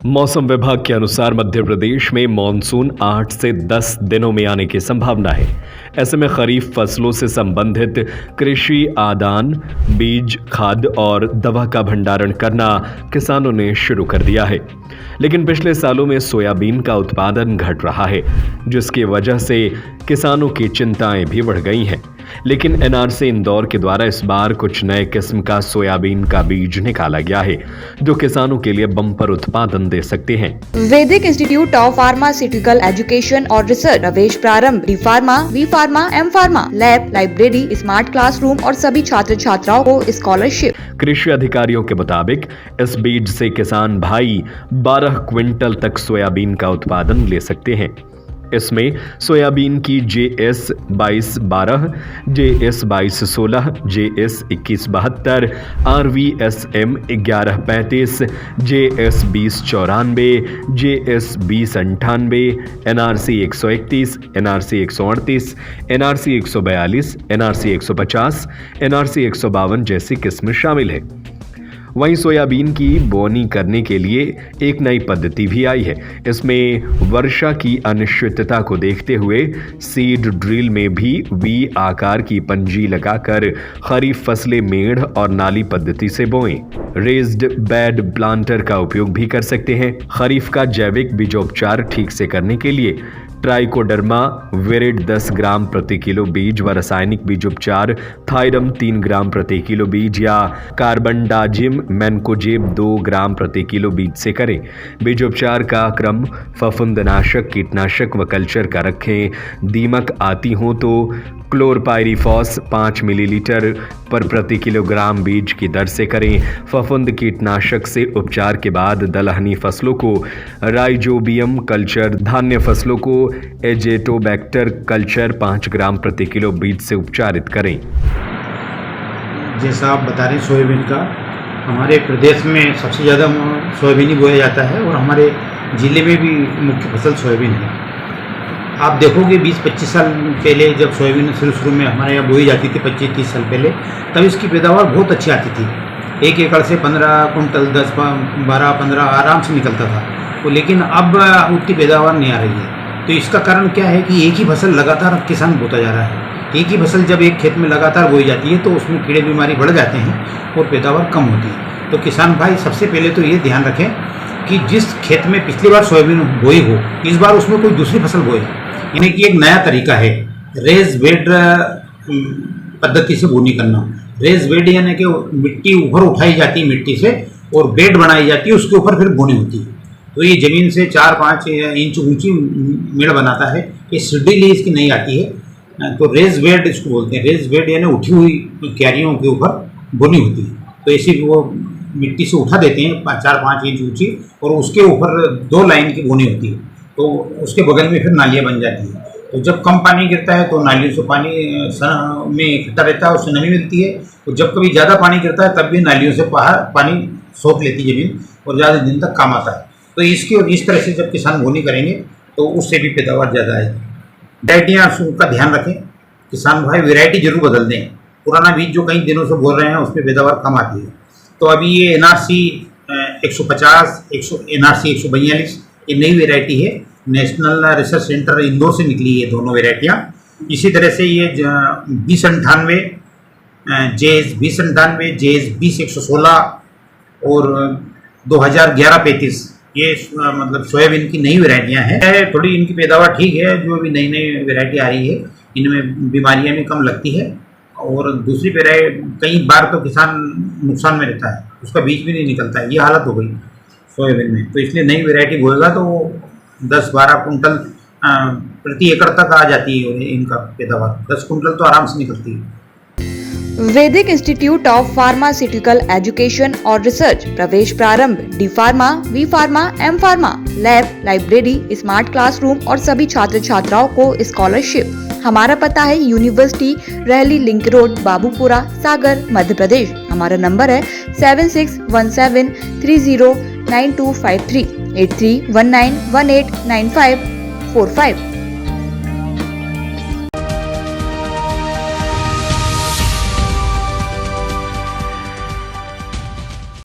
मौसम विभाग के अनुसार मध्य प्रदेश में मानसून 8 से 10 दिनों में आने की संभावना है। ऐसे में खरीफ फसलों से संबंधित कृषि आदान, बीज, खाद और दवा का भंडारण करना किसानों ने शुरू कर दिया है। लेकिन पिछले सालों में सोयाबीन का उत्पादन घट रहा है, जिसकी वजह से किसानों की चिंताएं भी बढ़ गई हैं। लेकिन एनआरसी इंदौर के द्वारा इस बार कुछ नए किस्म का सोयाबीन का बीज निकाला गया है, जो किसानों के लिए बम्पर उत्पादन दे सकते हैं। Vedic Institute of Pharmaceutical Education और रिसर्च प्रवेश प्रारंभ D pharma, B pharma, M pharma, lab, library, smart classroom और सभी छात्र छात्राओं को स्कॉलरशिप। कृषि अधिकारियों के मुताबिक इस बीज से किसान भाई 12 क्विंटल तक सोयाबीन का उत्पादन ले सकते हैं। इसमें सोयाबीन की JS 2212, JS 2216, JS 2172, RVSM 1135, JS 2094, JS 2098, NRC 131, NRC 138, NRC 142, NRC 150, NRC 152 जैसी किस्म शामिल है। वहीं सोयाबीन की बोनी करने के लिए एक नई पद्धति भी आई है। इसमें वर्षा की अनिश्चितता को देखते हुए सीड ड्रिल में भी V आकार की पंजी लगाकर खरीफ फसलें मेढ़ और नाली पद्धति से बोएं। रेज्ड बेड प्लांटर का उपयोग भी कर सकते हैं। खरीफ का जैविक बीजोपचार ठीक से करने के लिए ट्राइकोडर्मा विरिड 10 ग्राम प्रति किलो बीज व रासायनिक बीजोपचार थायरम 3 ग्राम प्रति किलो बीज या कार्बनडाजिम मैनकोजेब 2 ग्राम प्रति किलो बीज से करें। बीजोपचार का क्रम फफूंदनाशक, कीटनाशक व कल्चर का रखें। दीमक आती हो तो क्लोरपाइरिफॉस 5 मिलीलीटर पर प्रति किलोग्राम बीज की दर से करें। फफूंद कीटनाशक से उपचार के बाद दलहनी फसलों को राइजोबियम कल्चर, धान्य फसलों को एजेटोबैक्टर कल्चर 5 ग्राम प्रति किलो बीज से उपचारित करें। जैसा आप बता रहे हैं सोयाबीन का, हमारे प्रदेश में सबसे ज़्यादा सोयाबीन ही बोया जाता है और हमारे ज़िले में भी मुख्य फसल सोयाबीन है। आप देखोगे 20-25 साल पहले जब सोयाबीन शुरू में हमारे यहाँ बोई जाती थी, 25-30 साल पहले, तब इसकी पैदावार बहुत अच्छी आती थी। 1 एकड़ से 15 कुंटल, 10, 12, 15 आराम से निकलता था। तो लेकिन अब उतनी पैदावार नहीं आ रही है। तो इसका कारण क्या है कि एक ही फसल लगातार किसान बोता जा रहा है। एक ही फसल जब एक खेत में लगातार बोई जाती है तो उसमें कीड़े बीमारी बढ़ जाते हैं और पैदावार कम होती है। तो किसान भाई सबसे पहले तो ये ध्यान रखें कि जिस खेत में पिछली बार सोयाबीन बोई हो, इस बार उसमें कोई दूसरी फसल बोए। यानी कि एक नया तरीका है रेज बेड पद्धति से बोनी करना। रेज बेड यानी कि मिट्टी ऊपर उठाई जाती है मिट्टी से और बेड बनाई जाती है, उसके ऊपर फिर बोनी होती है। तो ये ज़मीन से 4-5 इंच ऊंची मेड़ बनाता है। ये सीढ़ी इसकी नहीं आती है, तो रेज बेड इसको बोलते हैं। रेज बेड यानी उठी हुई क्यारियों के ऊपर बोनी होती है। तो ऐसी वो मिट्टी से उठा देते हैं 4-5 इंच ऊंची और उसके ऊपर 2 लाइन की बोनी होती है। तो उसके बगल में फिर नालियाँ बन जाती हैं। तो जब कम पानी गिरता है तो नालियों से पानी में इकट्ठा रहता है, उससे नमी मिलती है। तो जब कभी ज़्यादा पानी गिरता है तब भी नालियों से बाहर पानी सोख लेती ज़मीन और ज़्यादा दिन तक काम आता है। तो इसकी और इस तरह से जब किसान बोनी करेंगे तो उससे भी पैदावार ज़्यादा आएगी। वैरायटियाँ का ध्यान रखें किसान भाई, वैरायटी जरूर बदल दें। पुराना बीज जो कई दिनों से बोल रहे हैं उसमें पैदावार कम आती है। तो अभी ये NRC 150, NRC 142 ये नई वैरायटी है। नेशनल रिसर्च सेंटर इंदौर से निकली है दोनों वैरायटियाँ। इसी तरह से ये 2098, JS 2098, JS 20-116 और 2011-35 ये मतलब सोयाबीन की नई वैरायटियाँ हैं। थोड़ी इनकी पैदावार ठीक है, जो अभी नई नई वैरायटी आ रही है इनमें बीमारियाँ भी कम लगती है। और दूसरी कई बार तो किसान नुकसान में रहता है, उसका बीज भी नहीं निकलता है। ये हालत हो गई सोयाबीन में। तो इसलिए नई वैरायटी बोएगा तो 10-12 कुंटल प्रति एकड़ तक आ जाती है इनका पैदावार। 10 कुंटल तो आराम से निकलती है। Vedic Institute of Pharmaceutical Education और रिसर्च प्रवेश प्रारंभ D pharma, B pharma, M pharma, lab, library, smart classroom और सभी छात्र छात्राओं को स्कॉलरशिप। हमारा पता है यूनिवर्सिटी रहली लिंक रोड, बाबूपुरा, सागर, मध्य प्रदेश। हमारा नंबर है 7617309253 8319189545।